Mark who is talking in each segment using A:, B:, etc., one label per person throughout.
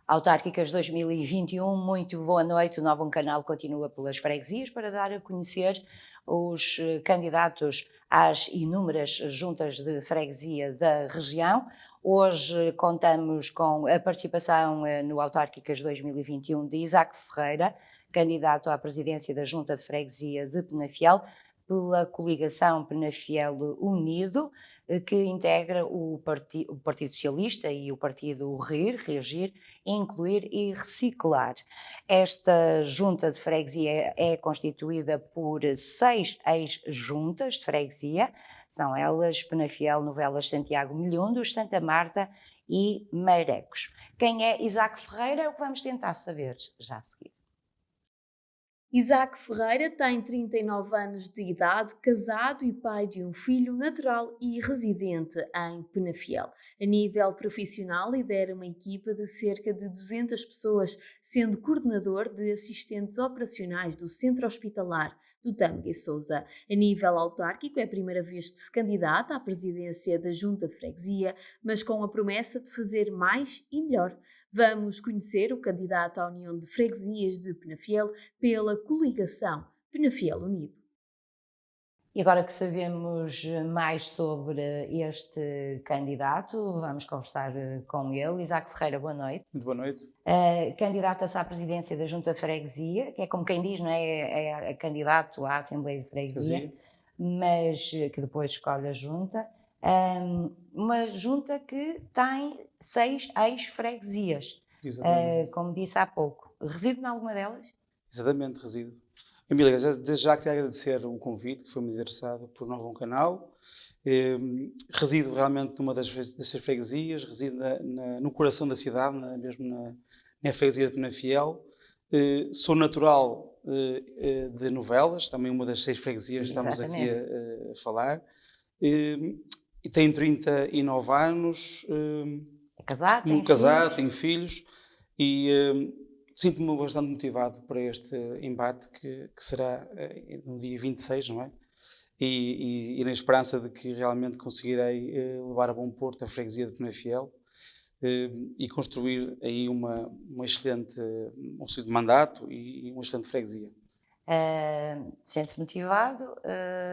A: Autárquicas 2021, muito boa noite. O Novo Canal continua pelas freguesias para dar a conhecer os candidatos às inúmeras juntas de freguesia da região. Hoje contamos com a participação no Autárquicas 2021 de Isaac Ferreira, candidato à presidência da Junta de Freguesia de Penafiel, pela coligação Penafiel Unido, que integra o Partido Socialista e o Partido RIR, Reagir, Incluir e Reciclar. Esta junta de freguesia é constituída por 6 ex-juntas de freguesia, são elas Penafiel, Novelas, Santiago, Milhundos, Santa Marta e Meirecos. Quem é Isaac Ferreira é o que vamos tentar saber já a seguir.
B: Isaac Ferreira tem 39 anos de idade, casado e pai de um filho, natural e residente em Penafiel. A nível profissional, lidera uma equipa de cerca de 200 pessoas, sendo coordenador de assistentes operacionais do Centro Hospitalar do Tâmega e Sousa. A nível autárquico, é a primeira vez que se candidata à presidência da Junta de Freguesia, mas com a promessa de fazer mais e melhor. Vamos conhecer o candidato à União de Freguesias de Penafiel pela coligação Penafiel Unido.
A: E agora que sabemos mais sobre este candidato, vamos conversar com ele. Isaac Ferreira, boa noite.
C: Muito boa noite.
A: Candidata-se à presidência da Junta de Freguesia, que é como quem diz, não é? É candidato à Assembleia de Freguesia, mas que depois escolhe a Junta. Uma Junta que tem 6 ex-freguesias, como disse há pouco. Reside em alguma delas?
C: Exatamente, resido. Emília, desde já queria agradecer o convite que foi-me endereçado por Novo Canal. Resido realmente numa destas freguesias, resido no coração da cidade, mesmo na freguesia de Penafiel. Sou natural de Novelas, também uma das 6 freguesias que estamos aqui a falar. E tenho 39 anos.
A: É casado,
C: tenho filhos e sinto-me bastante motivado para este embate que será no dia 26, não é? E na esperança de que realmente conseguirei levar a bom porto a freguesia de Penafiel e construir aí um excelente mandato e uma excelente freguesia.
A: Sente-se motivado,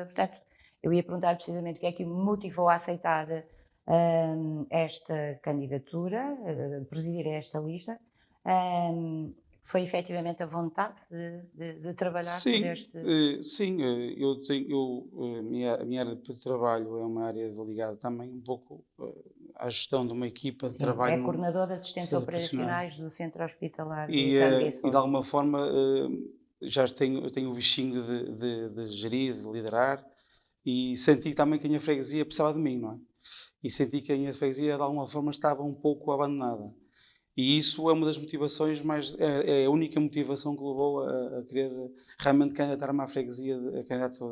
A: portanto, eu ia perguntar precisamente o que é que o motivou a aceitar esta candidatura, presidir esta lista. Foi efetivamente a vontade de trabalhar
C: sim,
A: por este...
C: sim, a minha área de trabalho é uma área ligada também um pouco à gestão de uma equipa de trabalho.
A: É coordenador de assistentes operacionais do Centro Hospitalar do Tâmega e Sousa.
C: E de alguma forma já tenho o bichinho de gerir, de liderar, e senti também que a minha freguesia precisava de mim, não é? E senti que a minha freguesia de alguma forma estava um pouco abandonada. E isso é uma das motivações é a única motivação que levou a querer realmente candidatar-me à freguesia,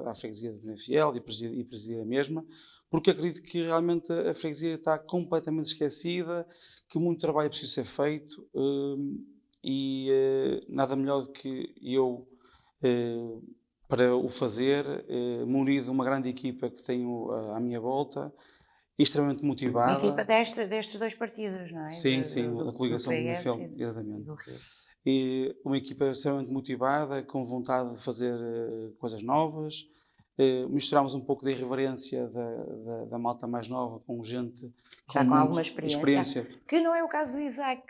C: à freguesia de Penafiel e presidir a mesma, porque acredito que realmente a freguesia está completamente esquecida, que muito trabalho é preciso ser feito nada melhor do que eu para o fazer, munido de uma grande equipa que tenho à minha volta, extremamente motivada.
A: Uma equipa destes 2 partidos, não é?
C: Sim, da coligação do Penafiel, exatamente. E uma equipa extremamente motivada, com vontade de fazer coisas novas. Misturámos um pouco da irreverência da malta mais nova com gente
A: já com alguma experiência, que não é o caso do Isaac.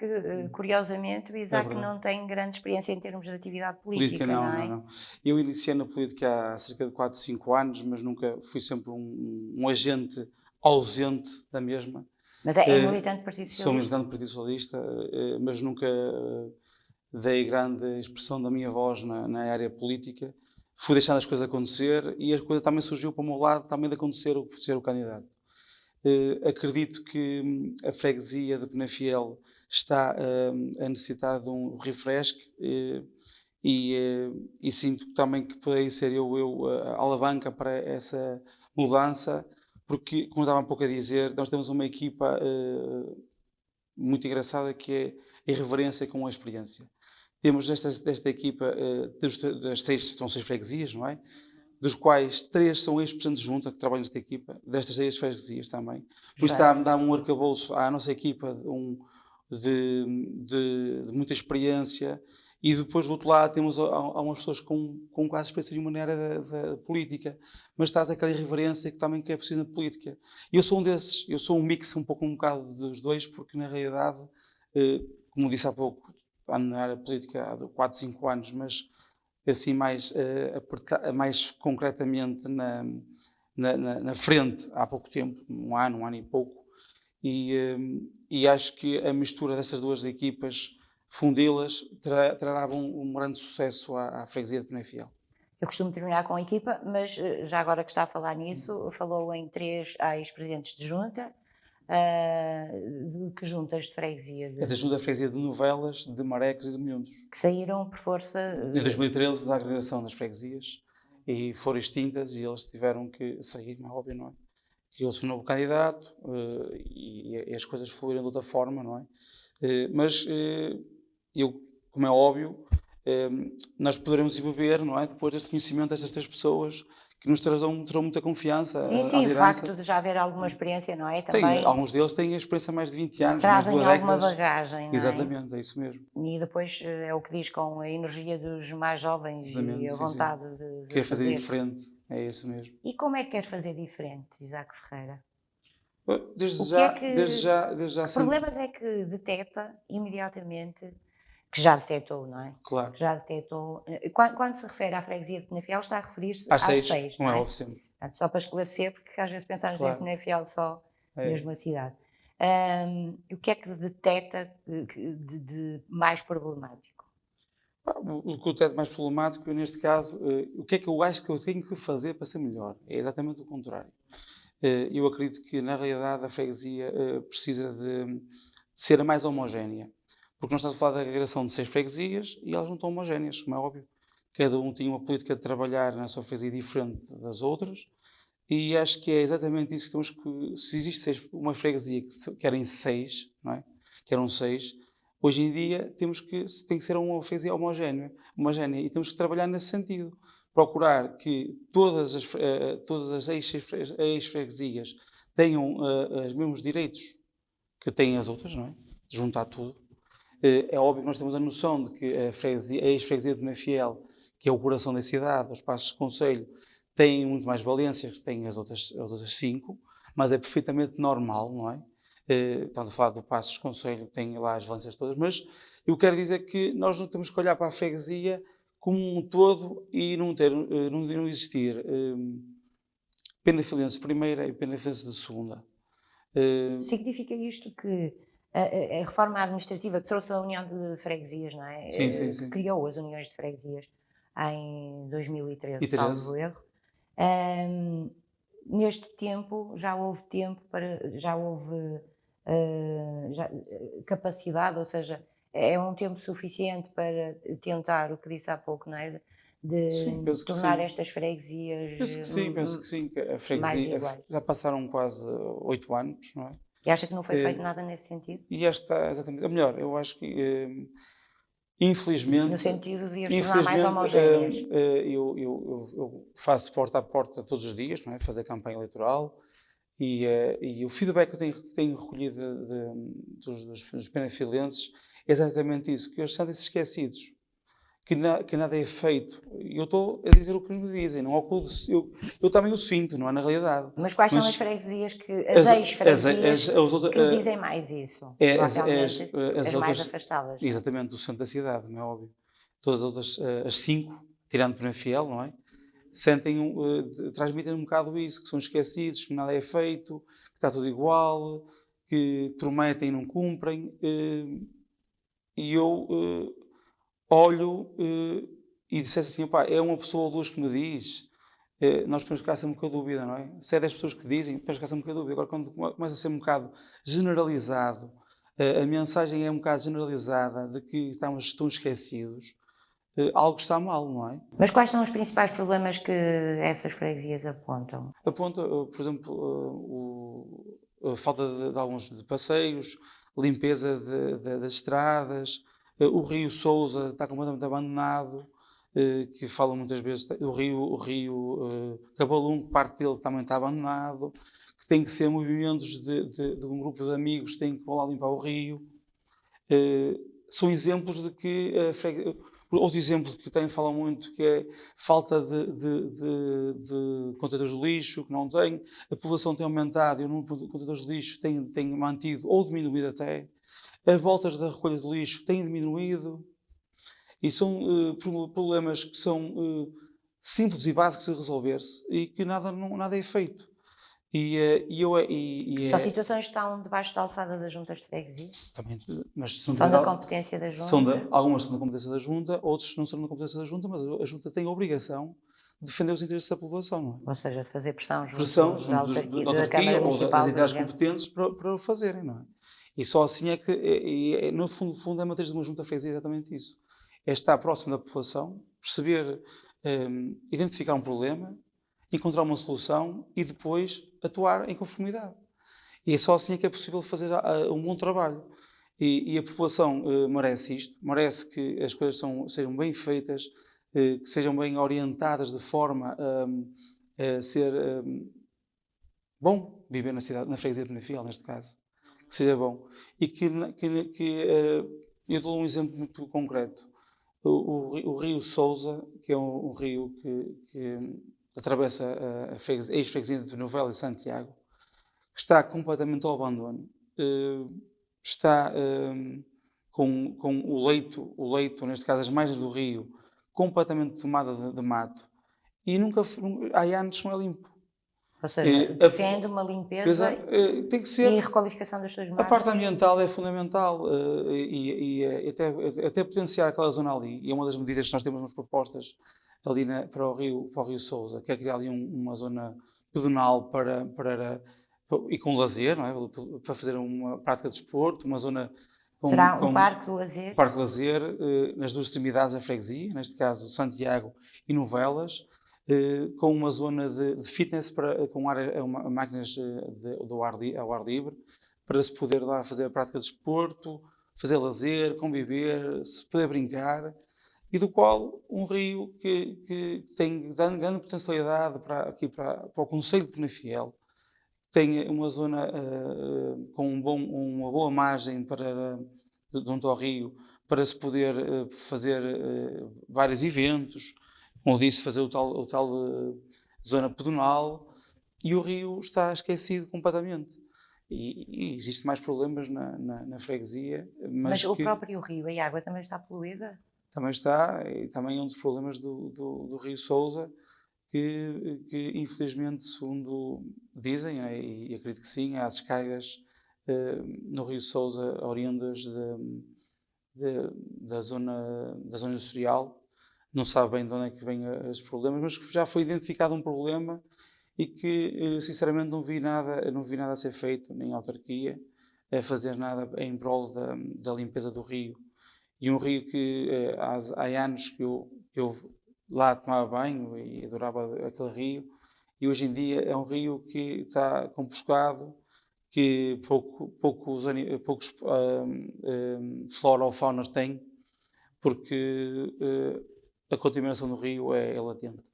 A: Curiosamente, o Isaac não tem grande experiência em termos de atividade política, não é?
C: Não. Eu iniciei na política há cerca de 4, 5 anos, mas nunca fui sempre um agente ausente da mesma.
A: Mas é militante do Partido Socialista?
C: Sou militante do Partido Socialista, mas nunca dei grande expressão da minha voz na área política. Fui deixando as coisas acontecer e a coisa também surgiu para o meu lado, também de acontecer ser o candidato. Acredito que a freguesia de Penafiel está a necessitar de um refresh e sinto também que poderei ser eu a alavanca para essa mudança, porque, como estava há pouco a dizer, nós temos uma equipa muito engraçada que é a irreverência com a experiência. Temos desta equipa, são 6 freguesias, não é? Dos quais 3 são ex-presidentes de junta que trabalham nesta equipa, destas 6 freguesias também. Por isso dá-me um arcabouço à nossa equipa, de muita experiência, e depois do outro lado temos algumas pessoas com quase experiência nenhuma na área da política, mas estás aquela irreverência que também que é preciso na política. E eu sou um desses, eu sou um mix um bocado dos dois, porque na realidade, como disse há pouco, ando na área política há 4, 5 anos, mas assim mais concretamente na frente há pouco tempo, um ano e pouco, e acho que a mistura destas duas equipas, fundi-las, trará um grande sucesso à freguesia de Penafiel.
A: Eu costumo terminar com a equipa, mas já agora que está a falar nisso, falou em 3 ex-presidentes de junta. De que juntas de freguesia?
C: É da Junta da Freguesia de Novelas, de Marecos e de Milhundos.
A: Que saíram por força.
C: Em 2013, da agregação das freguesias, e foram extintas e eles tiveram que sair, não é óbvio, não é? Criou-se um novo candidato e as coisas fluíram de outra forma, não é? Mas como é óbvio, nós poderemos ir beber, não é? Depois deste conhecimento destas 3 pessoas que nos terão muita confiança.
A: Sim, o facto de já haver alguma experiência, não é? Também
C: alguns deles têm a experiência há mais de 20 anos,
A: trazem
C: mais de 2
A: alguma
C: décadas.
A: bagagem, não é?
C: Exatamente, é isso mesmo.
A: E depois é o que diz, com a energia dos mais jovens
C: Exatamente,
A: e a
C: sim,
A: vontade de
C: quer fazer diferente, é isso mesmo.
A: E como é que quer fazer diferente, Isaac Ferreira?
C: Desde
A: O que
C: já,
A: é que-
C: desde já
A: Que
C: sempre,
A: problemas é que detecta imediatamente, que já detectou, não é?
C: claro.
A: Que já detectou. Quando se refere à freguesia de Penafiel, está a referir-se
C: Às
A: às
C: 6,
A: 6,
C: como
A: não
C: é
A: é?
C: óbvio sempre.
A: Portanto, só para esclarecer, porque às vezes pensamos em
C: Claro.
A: Penafiel só,
C: É.
A: mesmo a cidade. O que é que detecta de mais problemático?
C: O que eu tenho mais problemático, neste caso, o que é que eu acho que eu tenho que fazer para ser melhor? É exatamente o contrário. Eu acredito que, na realidade, a freguesia precisa de ser a mais homogénea. Porque nós estamos a falar da agregação de 6 freguesias e elas não estão homogéneas, como é óbvio. Cada um tinha uma política de trabalhar na sua freguesia diferente das outras, e acho que é exatamente isso que temos que. Se existe uma freguesia que eram 6, não é? Que eram 6, hoje em dia tem que ser uma freguesia homogénea, e temos que trabalhar nesse sentido. Procurar que todas as ex-freguesias tenham os mesmos direitos que têm as outras, não é? Juntar tudo. É óbvio que nós temos a noção de que a ex-freguesia de Penafiel, que é o coração da cidade, os passos de concelho, têm muito mais valências que têm as outras 5, mas é perfeitamente normal, não é? Estamos a falar do Passos de Concelho, que tem lá as valências todas, mas eu quero dizer que nós não temos que olhar para a freguesia como um todo e não existir Penafilense de primeira e Penafilense de segunda.
A: Significa isto que a reforma administrativa que trouxe a União de Freguesias, não é?
C: Sim, sim,
A: Que
C: sim.
A: criou as Uniões de Freguesias em 2013,
C: E 13.
A: salvo erro. Neste tempo já houve capacidade, ou seja, é um tempo suficiente para tentar o que disse há pouco, não é? De
C: Sim, penso que
A: tornar
C: sim.
A: estas freguesias
C: Penso que sim, que a
A: mais
C: freguesia
A: iguais.
C: já passaram quase 8 anos, não é?
A: E acha que não foi
C: Eh,
A: feito nada nesse sentido?
C: E esta, exatamente, ou melhor, eu acho que, infelizmente,
A: No sentido de as tornar mais
C: infelizmente,
A: homogéneas.
C: eu faço porta a porta todos os dias, não é? Fazer campanha eleitoral, e o feedback que eu tenho recolhido dos penafilenses é exatamente isso, que eles sentem-se esquecidos, que nada é feito. E eu estou a dizer o que eles me dizem, não é o que eu também o sinto, não é na realidade.
A: Mas quais são
C: Mas
A: as freguesias as ex-freguesias que lhe dizem mais isso? Provavelmente as mais afastadas. Não é?
C: Exatamente, do centro da cidade, não é óbvio. Todas as outras, as 5, tirando Penafiel, não é? Transmitem um bocado isso, que são esquecidos, que nada é feito, que está tudo igual, que prometem e não cumprem. E eu olho e dissesse assim, opá, é uma pessoa ou duas que me diz, nós podemos ficar sempre com a dúvida, não é? Se é 10 pessoas que dizem, podemos ficar sempre com a dúvida. Agora, quando começa a ser um bocado generalizado, a mensagem é um bocado generalizada de que estamos tão esquecidos, algo está mal, não é?
A: Mas quais são os principais problemas que essas freguesias apontam?
C: Aponta, por exemplo, a falta de alguns de passeios, limpeza das estradas, o Rio Sousa está completamente abandonado, que falam muitas vezes, o rio Cabalum, parte dele também está abandonado, que tem que ser movimentos de um grupo de amigos que têm que ir lá limpar o rio. são exemplos de que outro exemplo que também falam muito, que é falta de contentores de lixo, que não tem. A população tem aumentado e o número de contentores de lixo tem mantido ou diminuído até. As voltas da recolha de lixo têm diminuído. E são problemas que são simples e básicos de resolver-se e que nada é feito.
A: São situações que estão debaixo da alçada das juntas de freguesia?
C: Também, mas
A: São da competência da junta?
C: Algumas são da competência da junta, outras não são da competência da junta, mas a junta tem a obrigação de defender os interesses da população, não é?
A: Ou seja, de fazer pressão junto
C: Junto
A: da
C: autarquia
A: Câmara
C: ou
A: Municipal,
C: das
A: por
C: entidades
A: exemplo.
C: competentes para o fazerem, não é? E só assim é que, no fundo, a matriz de uma junta de freguesia é exatamente isso. É estar próximo da população, perceber, identificar um problema, encontrar uma solução e depois atuar em conformidade. E é só assim é que é possível fazer um bom trabalho. E a população merece isto, merece que as coisas sejam bem feitas, que sejam bem orientadas de forma a ser bom viver na cidade, na freguesia de Penafiel, neste caso. Que seja bom. E eu dou um exemplo muito concreto. O rio Sousa, que é um rio que atravessa a ex-freguesia de Novela e Santiago, que está completamente ao abandono. Está com o leito, neste caso as margens do rio, completamente tomada de mato. E há anos não é limpo.
A: Ou seja, defende uma limpeza
C: tem que ser.
A: e requalificação das suas
C: A
A: margens.
C: parte ambiental é fundamental e até potenciar aquela zona ali. E é uma das medidas que nós temos nas propostas ali para o rio Sousa, que é criar ali uma zona pedonal e com lazer, não é? Para fazer uma prática de desporto, uma zona
A: Será um parque de lazer?
C: Parque de lazer nas duas extremidades da freguesia, neste caso Santiago e Novelas, com uma zona de fitness com máquinas ao ar livre, para se poder lá fazer a prática de desporto, fazer lazer, conviver, se poder brincar, e do qual um rio que tem grande potencialidade para o concelho de Penafiel, tem uma zona com uma boa margem junto ao rio, para se poder fazer vários eventos, como disse, fazer o tal zona pedonal, e o rio está esquecido completamente. E existem mais problemas na freguesia.
A: Mas o próprio rio, a água também está poluída?
C: Também está, e também é um dos problemas do rio Sousa, que infelizmente, segundo dizem, e acredito que sim, há descargas no rio Sousa oriundas da zona industrial. Não sabe bem de onde é que vêm os problemas, mas que já foi identificado um problema e que, sinceramente, não vi nada a ser feito, nem a autarquia, a fazer nada em prol da limpeza do rio. E um rio que há anos que eu lá tomava banho e adorava aquele rio, e hoje em dia é um rio que está compostado, que poucos flora ou fauna tem, porque a contaminação do rio é latente.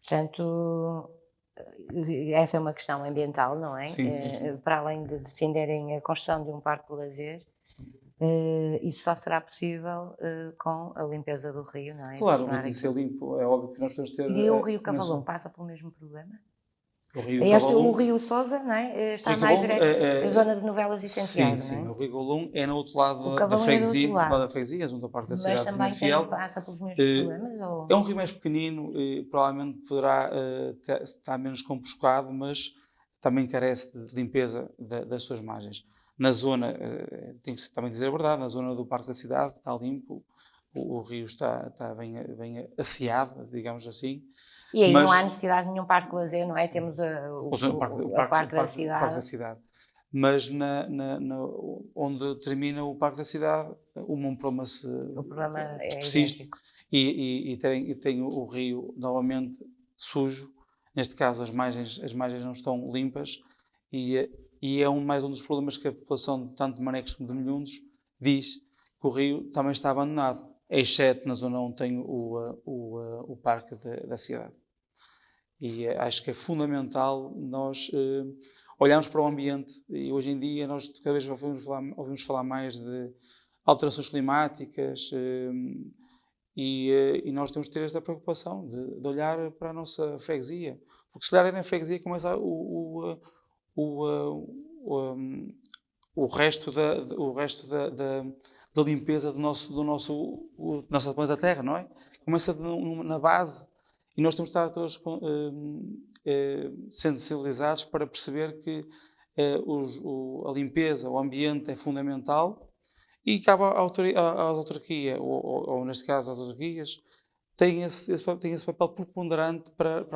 A: Portanto, essa é uma questão ambiental, não é?
C: Sim, sim, sim.
A: Para além de defenderem a construção de um parque de lazer, isso só será possível com a limpeza do rio, não é?
C: Claro, o rio tem que ser limpo, é óbvio que nós podemos ter...
A: E o rio Cavalão passa pelo mesmo problema?
C: O rio
A: O rio Sousa, não é? Está mais direto na zona de Novelas e Santiago,
C: sim,
A: não é?
C: o rio Cavalão é no outro lado
A: da freguesia,
C: junto ao Parque da Cidade de
A: Mas
C: Penafiel.
A: também passa pelos mesmos problemas? Ou?
C: É um rio mais pequenino e provavelmente poderá estar menos compostado, mas também carece de limpeza das suas margens. Na zona, tem que também dizer a verdade, na zona do Parque da Cidade está limpo, o rio está bem asseado, digamos assim.
A: E aí não há necessidade de nenhum parque de lazer, não é? Sim. Temos
C: o Parque da Cidade. Mas onde termina o Parque da Cidade, um problema persiste e tem o rio novamente sujo. Neste caso, as margens não estão limpas e é mais um dos problemas que a população, tanto de Manecos como de Milhundos, diz que o rio também está abandonado, exceto na zona onde tem o Parque da Cidade. E acho que é fundamental nós olharmos para o ambiente, e hoje em dia nós cada vez ouvimos falar mais alterações climáticas, e nós temos que ter esta preocupação de olhar para a nossa freguesia, porque se calhar é na freguesia que começa o resto da limpeza do nosso planeta Terra, não é? Começa na base, e nós temos de estar todos sensibilizados para perceber que a limpeza, o ambiente é fundamental, e cabe à autarquia, ou neste caso às autarquias, têm esse papel preponderante para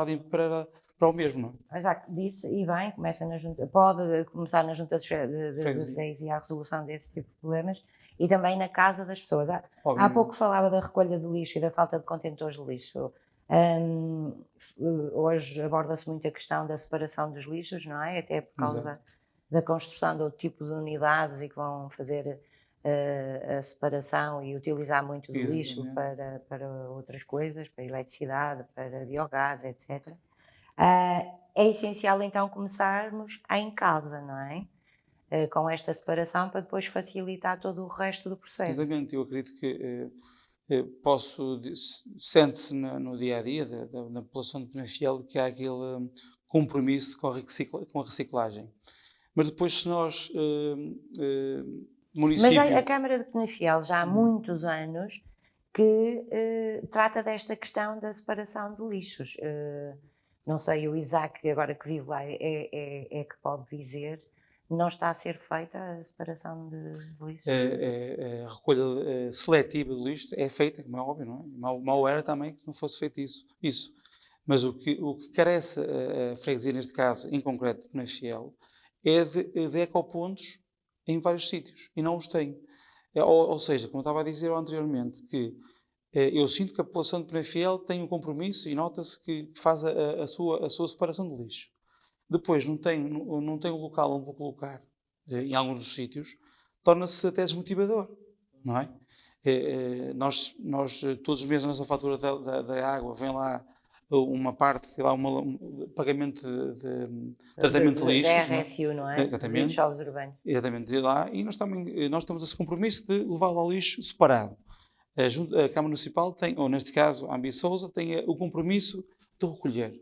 C: o mesmo, não é?
A: Mas já que disse, e bem, pode começar na junta de
C: Freguesia.
A: freguesia a resolução desse tipo de problemas e também na casa das pessoas. Há
C: Obviamente.
A: pouco falava da recolha de lixo e da falta de contentores de lixo. Hoje aborda-se muito a questão da separação dos lixos, não é? Até por causa
C: Exato.
A: da construção de outro tipo de unidades e que vão fazer a separação e utilizar muito do lixo
C: Exatamente.
A: para outras coisas, para eletricidade, para biogás, etc. É essencial então começarmos em casa, não é? Com esta separação para depois facilitar todo o resto do processo.
C: Exatamente, eu acredito que sente-se no dia a dia da população de Penafiel que há aquele compromisso com a reciclagem. Mas depois, se nós,
A: Mas
C: município.
A: a Câmara de Penafiel já há muitos anos que trata desta questão da separação de lixos. Não sei, o Isaac, agora que vive lá, é que pode dizer, não está a ser feita a separação de lixos?
C: A recolha seletiva de lixo é feita, como é óbvio, não é? Mal era também que não fosse feito isso. Mas o que carece a freguesia, neste caso, em concreto, na Fiel, é de ecopontos em vários sítios, e não os tem. Ou seja, como eu estava a dizer anteriormente, que eu sinto que a população de Penafiel tem um compromisso e nota-se que faz a sua separação de lixo. Depois não tem um local onde colocar, em alguns dos sítios, torna-se até desmotivador, não é? Nós todos os meses na nossa fatura da água vem lá uma parte, um pagamento de tratamento de lixos.
A: Da RSU, não é?
C: Exatamente.
A: Resíduos sólidos urbanos.
C: Exatamente, de lá, e nós temos esse compromisso de levá-lo ao lixo separado. A Câmara Municipal tem, ou neste caso a Ambi Sousa, tem o compromisso de recolher.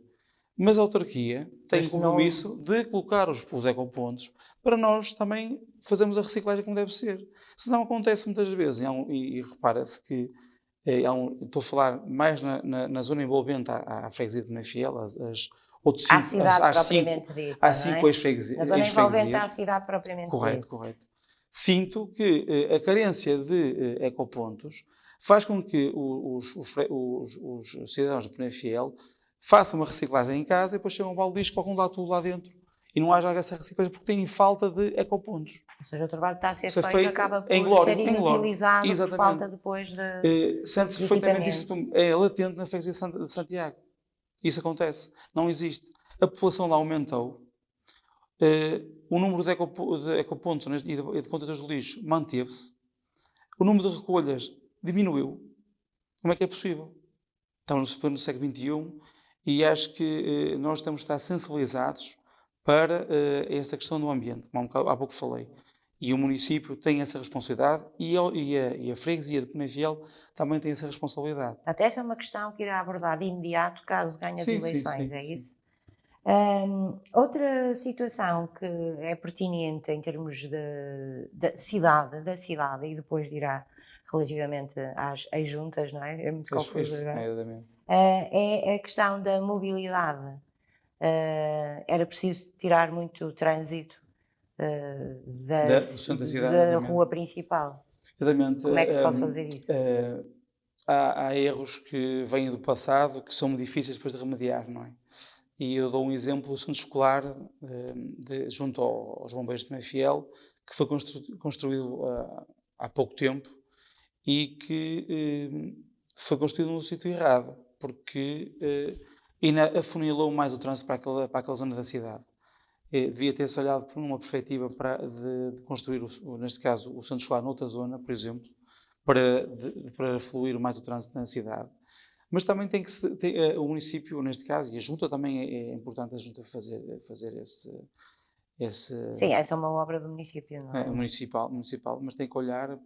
C: Mas a autarquia tem o compromisso de colocar os ecopontos para nós também fazermos a reciclagem como deve ser. Se não acontece muitas vezes, e repara-se que estou a falar mais na zona envolvente à freguesia de Penafiel,
A: À cidade propriamente dita,
C: há 5 ex-freguesias.
A: Na zona envolvente à cidade propriamente dita.
C: Correto. Sinto que a carência de ecopontos faz com que os cidadãos de Penafiel façam uma reciclagem em casa e depois chegam ao balde de lixo, colocam lá tudo lá dentro e não haja essa reciclagem porque têm falta de ecopontos.
A: Ou seja, o trabalho que está a ser feito acaba por ser inutilizado por falta depois de
C: sente-se perfeitamente isso, é latente na freguesia de Santiago. Isso acontece. Não existe. A população lá aumentou. O número de ecopontos e de contentores de lixo manteve-se. O número de recolhas diminuiu. Como é que é possível? Estamos no século XXI e acho que nós temos de estar sensibilizados para essa questão do ambiente, como há pouco falei. E o município tem essa responsabilidade e a freguesia de Penafiel também tem essa responsabilidade.
A: Até essa é uma questão que irá abordar de imediato caso ganhe as eleições,
C: sim.
A: Isso? Outra situação que é pertinente em termos da cidade e depois dirá relativamente às juntas, não é? É muito confuso agora. É a questão da mobilidade. Era preciso tirar muito trânsito da rua principal.
C: Exatamente.
A: Como é que se pode fazer isso?
C: Há erros que vêm do passado que são difíceis depois de remediar, não é? E eu dou um exemplo do centro escolar junto aos bombeiros de Penafiel, que foi construído há pouco tempo e que foi construído no sítio errado, porque afunilou mais o trânsito para aquela zona da cidade. Devia ter-se olhado por uma perspectiva de construir, neste caso, o centro escolar noutra zona, por exemplo, para fluir mais o trânsito na cidade. Mas também tem que o município, neste caso, e a junta também é importante a junta fazer
A: Sim, essa é uma obra do município, não é?
C: municipal, mas tem que olhar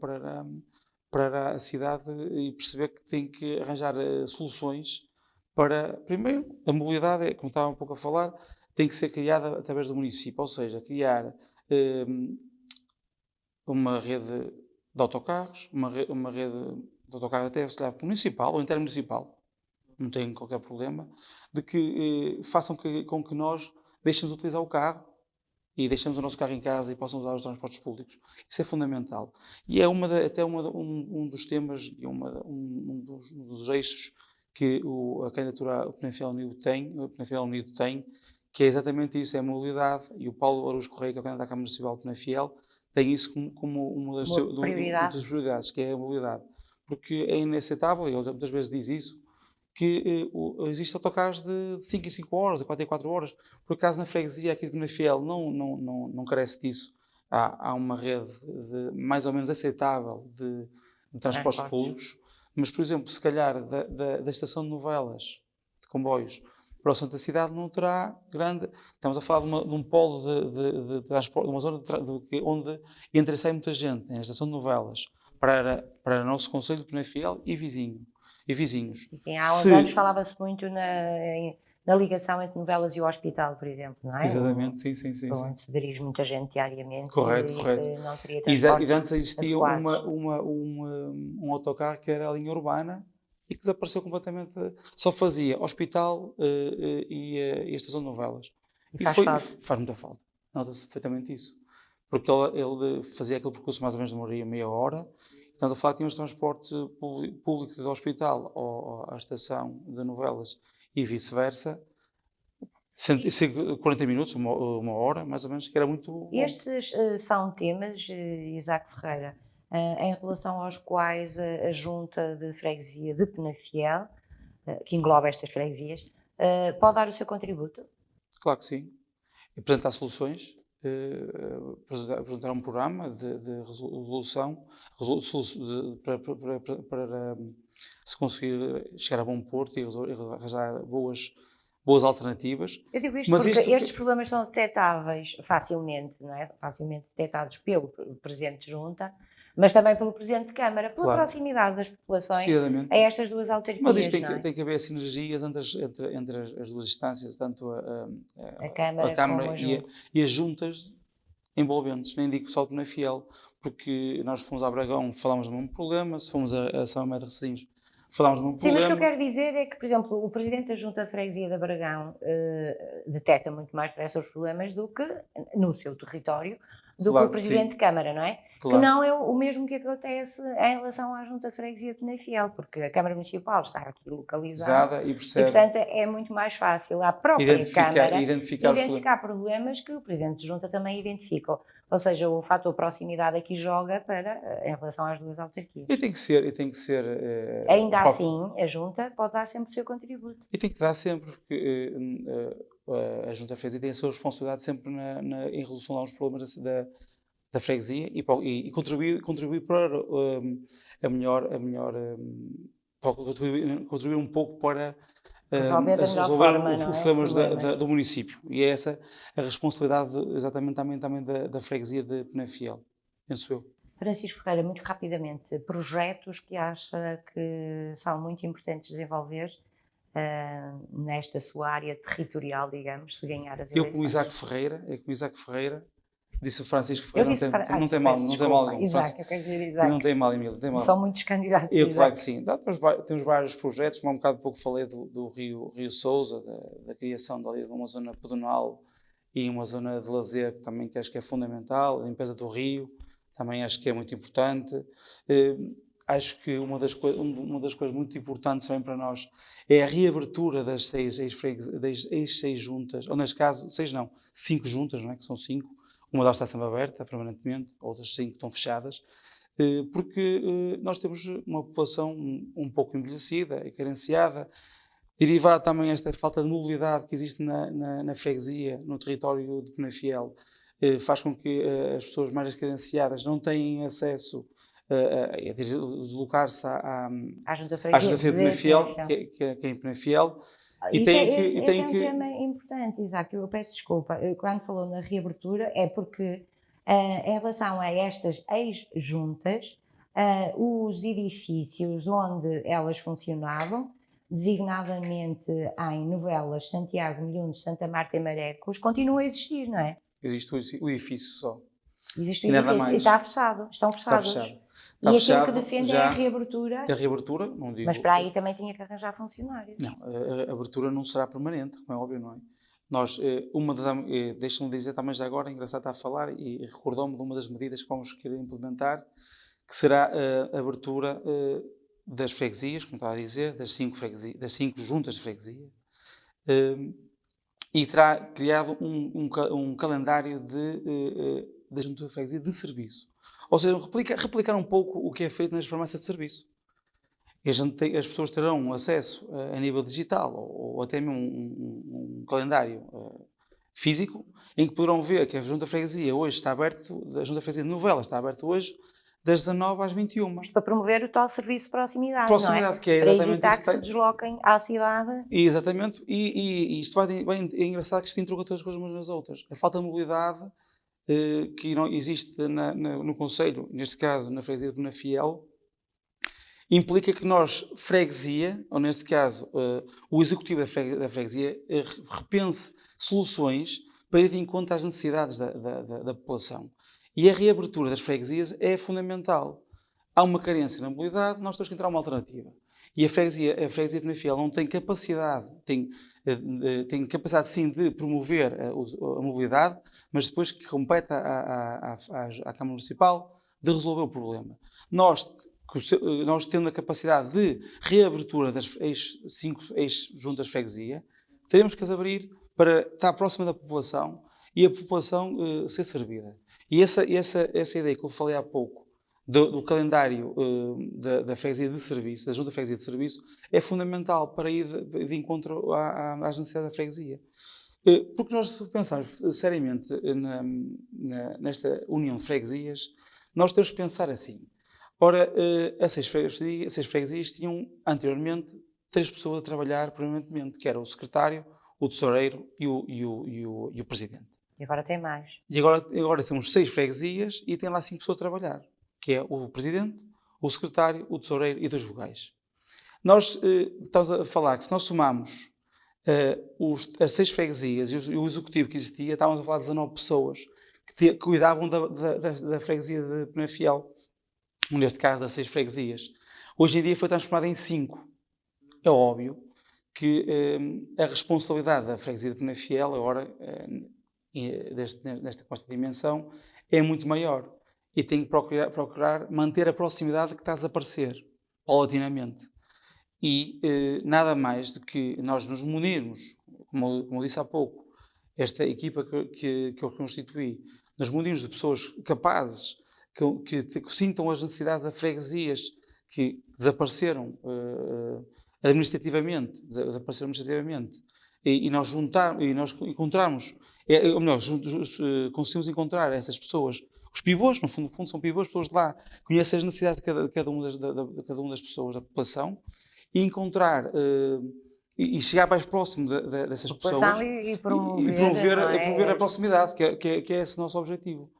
C: para a cidade e perceber que tem que arranjar soluções para, primeiro, a mobilidade, como estava um pouco a falar, tem que ser criada através do município, ou seja, criar uma rede de autocarros, uma rede de autocarros até se calhar municipal ou intermunicipal, não tem qualquer problema, de que façam com que nós deixemos de utilizar o carro e deixemos o nosso carro em casa e possam usar os transportes públicos. Isso é fundamental. E é um dos temas e um dos eixos que a candidatura Penafiel Unido tem, que é exatamente isso, é a mobilidade. E o Paulo Araújo Correia, que é o candidato à Câmara Municipal de Penafiel, tem isso como uma das prioridades, que é a mobilidade. Porque é inaceitável, e ele muitas vezes diz isso, que existem autocarros de 5 em 5 horas, de 4 em 4 horas. Por acaso, na freguesia aqui de Penafiel não carece disso. Há uma rede mais ou menos aceitável de transportes públicos, mas, por exemplo, se calhar da estação de Novelas, de comboios, para o centro da cidade não terá grande... Estamos a falar de um polo de transporte, de uma zona onde entra e sai muita gente, na estação de Novelas, para o nosso concelho de Penafiel e vizinhos.
A: Sim, há uns anos falava-se muito na ligação entre Novelas e o hospital, por exemplo, não é?
C: Exatamente, sim.
A: Onde se dirige muita gente diariamente.
C: Correto.
A: Não teria transportes
C: e antes existia
A: adequados.
C: um autocarro que era a linha urbana e que desapareceu completamente. Só fazia hospital e a estação de Novelas.
A: E faz
C: muita falta. Nota-se perfeitamente isso. Porque ele fazia aquele percurso mais ou menos demoraria meia hora. Estamos a falar que tínhamos transporte público do hospital ou à estação de Novelas e vice-versa, 40 minutos, uma hora, mais ou menos, que era muito bom.
A: Estes são temas, Isaac Ferreira, em relação aos quais a Junta de Freguesia de Penafiel, que engloba estas freguesias, pode dar o seu contributo?
C: Claro que sim. Apresentar soluções, apresentar um programa de resolução para se conseguir chegar a bom porto e arranjar boas alternativas.
A: Eu digo isto porque estes problemas são detectáveis facilmente, não é? Facilmente detectados pelo Presidente de Junta, mas também pelo Presidente de Câmara, pela proximidade das populações a estas duas autarquias.
C: Mas isto tem que haver sinergias entre as duas instâncias, tanto
A: a Câmara
C: e as juntas envolventes, nem digo só de Penafiel, porque nós fomos a Bragão, falámos do mesmo problema, se fomos a São Médio de Recinhos, falámos do mesmo problema.
A: Sim, mas o que eu quero dizer é que, por exemplo, o Presidente da Junta de Freguesia de Bragão detecta muito mais para esses problemas do que no seu território, do que o Presidente de Câmara, não é? Claro. Que não é o mesmo que acontece em relação à Junta de Freguesia de Penafiel, porque a Câmara Municipal está aqui localizada e, portanto, é muito mais fácil à própria Câmara identificar problemas que o Presidente de Junta também identifica. Ou seja, o fator proximidade aqui joga em relação às duas autarquias.
C: E tem que ser
A: ainda assim, a Junta pode dar sempre o seu contributo.
C: E tem que dar sempre, porque a Junta de Freguesia tem a sua responsabilidade sempre em resolução aos problemas da freguesia e contribuir para contribuir um pouco para
A: resolver
C: os problemas do município. E é essa a responsabilidade exatamente também da freguesia de Penafiel, penso eu.
A: Francisco Ferreira, muito rapidamente, projetos que acha que são muito importantes desenvolver nesta sua área territorial, digamos, se ganhar as eleições?
C: Eu, como Isaac Ferreira, disse o Francisco Ferreira, não tem mal nenhum.
A: Isaac, eu quero dizer Isaac.
C: Não tem mal, Emílio.
A: São muitos candidatos.
C: Claro que sim. Temos vários projetos, como há um bocado pouco falei do Rio Sousa, da criação de uma zona pedonal e uma zona de lazer, que também acho que é fundamental, a limpeza do rio, também acho que é muito importante. Acho que uma das coisas muito importantes também para nós é a reabertura das seis juntas, ou neste caso, 5 juntas, não é? Que são 5. Uma delas está sempre aberta permanentemente, outras 5 estão fechadas, porque nós temos uma população um pouco envelhecida e carenciada, derivada também esta falta de mobilidade que existe na freguesia, no território de Penafiel, faz com que as pessoas mais carenciadas não tenham acesso a deslocar-se à Junta de Freguesia de Penafiel, que é em Penafiel. E
A: Isso
C: tem
A: é,
C: que, e
A: esse
C: tem
A: é um
C: que
A: tema importante, Isaac. Eu peço desculpa. Quando falou na reabertura, é porque, em relação a estas ex-juntas, os edifícios onde elas funcionavam, designadamente em Novelas, Santiago, Milhunes, Santa Marta e Marecos, continuam a existir, não é?
C: existe o edifício só.
A: Existe o
C: E nada
A: edifício e
C: mais.
A: está fechado, estão
C: Está
A: fechados.
C: fechado.
A: E
C: Está
A: aquilo que
C: fechado
A: defendem é a
C: já
A: reabertura,
C: da reabertura, não
A: mas
C: digo.
A: para aí também tinha que arranjar funcionários.
C: Não, a abertura não será permanente, como é óbvio, não é? Nós, deixa-me dizer também já agora, é engraçado estar a falar, e recordou-me de uma das medidas que vamos querer implementar, que será a abertura das freguesias, como estava a dizer, das 5 juntas de freguesia, e terá criado um calendário da junta de freguesia de serviço. Ou seja, replicar um pouco o que é feito nas farmácias de serviço. E as pessoas terão acesso a nível digital ou até mesmo um calendário físico em que poderão ver que a Junta de Freguesia hoje está aberta, a Junta de Freguesia de Novelas está aberta hoje das 19 às 21.
A: Isto para promover o tal serviço de proximidade,
C: Proximidade,
A: não é?
C: que é
A: Para
C: exatamente
A: evitar
C: isso
A: que se desloquem à cidade.
C: Exatamente, e isto é engraçado que isto interroga todas as coisas umas nas outras. A falta de mobilidade que não existe no Conselho, neste caso na Freguesia de Penafiel, implica que nós, freguesia, ou neste caso o executivo da freguesia, repense soluções para ir de encontro às necessidades da população. E a reabertura das freguesias é fundamental. Há uma carência na mobilidade, nós temos que encontrar uma alternativa. E a freguesia de Penafiel não tem capacidade, tem capacidade sim de promover a mobilidade, mas depois que compete à Câmara Municipal de resolver o problema. Nós tendo a capacidade de reabertura das ex-juntas de freguesia, teremos que as abrir para estar próxima da população e a população ser servida. E essa ideia que eu falei há pouco, do calendário da freguesia de serviço, da junta de freguesia de serviço, é fundamental para ir de encontro às necessidades da freguesia. Porque nós, se pensarmos seriamente nesta união de freguesias, nós temos que pensar assim. Ora, as seis freguesias tinham anteriormente 3 pessoas a trabalhar permanentemente, que era o secretário, o tesoureiro e o presidente.
A: E agora tem mais.
C: E agora temos 6 freguesias e tem lá 5 pessoas a trabalhar, que é o presidente, o secretário, o tesoureiro e 2 vogais. Nós estamos a falar que se nós somarmos as 6 freguesias e o executivo que existia, estávamos a falar de 19 pessoas que cuidavam da freguesia de Penafiel, neste caso das 6 freguesias. Hoje em dia foi transformado em 5. É óbvio que a responsabilidade da freguesia de Penafiel, agora, com esta dimensão, é muito maior. E tem que procurar manter a proximidade que está a desaparecer, paulatinamente. E nada mais do que nós nos munirmos, como eu disse há pouco, esta equipa que eu constituí, nos munirmos de pessoas capazes, que sintam as necessidades das freguesias que desapareceram administrativamente, e nós encontrarmos, ou melhor, conseguimos encontrar essas pessoas, os pivôs, no fundo são pivôs, pessoas de lá, conhecem as necessidades de cada uma das pessoas, da população, e encontrar e chegar mais próximo dessas pessoas
A: E promover,
C: a proximidade, que é esse o nosso objetivo.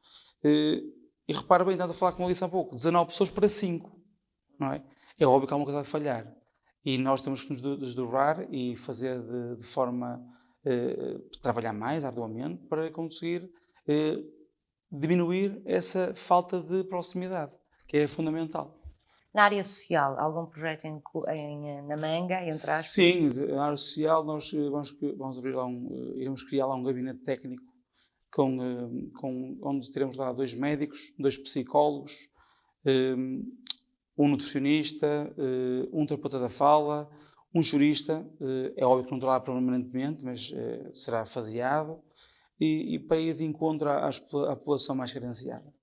C: E repara bem, estás a falar, como eu disse há pouco, 19 pessoas para 5, não é? É óbvio que alguma coisa vai falhar. E nós temos que nos desdobrar e fazer de forma, trabalhar mais arduamente para conseguir diminuir essa falta de proximidade, que é fundamental.
A: Na área social, algum projeto na manga, entre aspas?
C: Sim, na área social nós vamos abrir lá iremos criar lá um gabinete técnico onde teremos lá 2 médicos, 2 psicólogos, um nutricionista, um terapeuta da fala, um jurista, é óbvio que não estará permanentemente, mas será faseado, e para ir de encontro à população mais carenciada.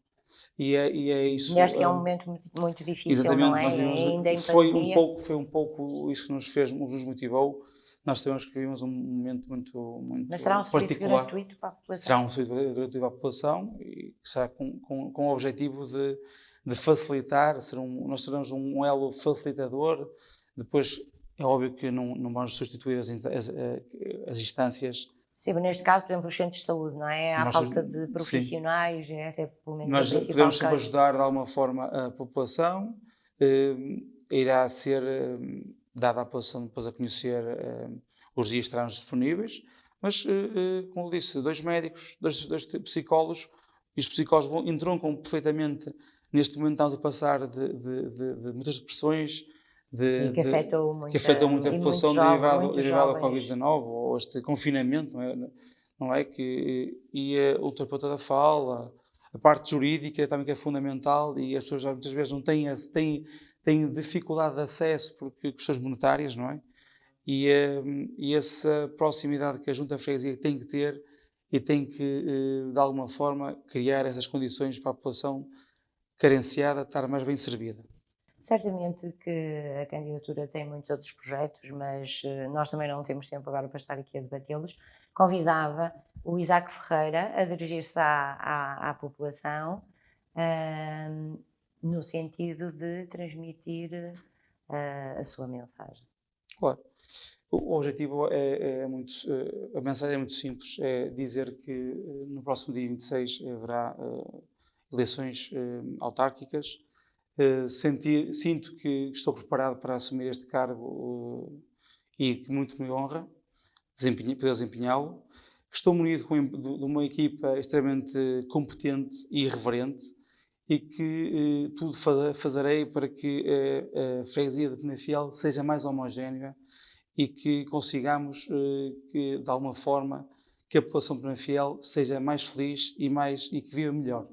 C: E é isso.
A: E acho que é um momento muito difícil, não é? Ainda em pandemia.
C: Foi um pouco isso que nos motivou. Nós sabemos que vivemos um momento muito
A: Mas será um serviço
C: particular.
A: gratuito para a população?
C: Será um serviço gratuito para a população e será com o objetivo de facilitar, nós seremos um elo facilitador. Depois É óbvio que não vamos substituir as instâncias.
A: Sim, mas neste caso, por exemplo, os centros de saúde, não é?
C: Se
A: Há
C: nós,
A: falta de
C: sim,
A: profissionais, essa é pelo menos a
C: nós
A: principal
C: podemos sempre
A: queixa.
C: ajudar de alguma forma a população. eh, Irá ser dada à população depois a conhecer os dias que estarão disponíveis, mas, como eu disse, dois médicos, dois psicólogos, e os psicólogos entroncam perfeitamente neste momento estamos a passar de muitas depressões,
A: E que afetou
C: que afetam muito a
A: e muitos
C: população
A: muitos
C: derivado ao
A: jovens.
C: Covid-19 ou este confinamento, não é? E o terapeuta da fala, a parte jurídica também que é fundamental e as pessoas já muitas vezes não têm dificuldade de acesso porque questões monetárias, não é? E essa proximidade que a Junta de Freguesia tem que ter e tem que, de alguma forma, criar essas condições para a população carenciada estar mais bem servida.
A: Certamente que a candidatura tem muitos outros projetos, mas nós também não temos tempo agora para estar aqui a debatê-los. Convidava o Isaac Ferreira a dirigir-se à população, ahm, no sentido de transmitir a sua mensagem.
C: Claro. O objetivo é muito, a mensagem é muito simples, é dizer que no próximo dia 26 haverá eleições autárquicas. Sinto que estou preparado para assumir este cargo e que muito me honra poder desempenhá-lo. Estou munido de uma equipa extremamente competente e irreverente e que tudo fazerei para que a freguesia de Penafiel seja mais homogénea e que consigamos, que, de alguma forma, que a população de Penafiel seja mais feliz e que viva melhor.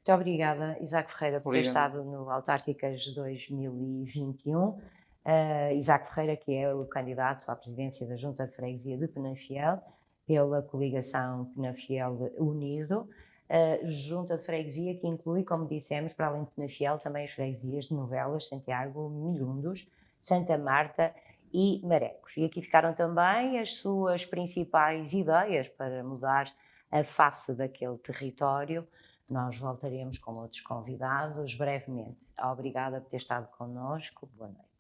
A: Muito obrigada, Isaac Ferreira, por ter
C: Obrigado.
A: estado no Autárquicas 2021. Isaac Ferreira, que é o candidato à presidência da Junta de Freguesia de Penafiel, pela coligação Penafiel Unido. Junta de Freguesia que inclui, como dissemos, para além de Penafiel, também as freguesias de Novelas, Santiago, Milundos, Santa Marta e Marecos. E aqui ficaram também as suas principais ideias para mudar a face daquele território. Nós voltaremos com outros convidados brevemente. Obrigada por ter estado connosco. Boa noite.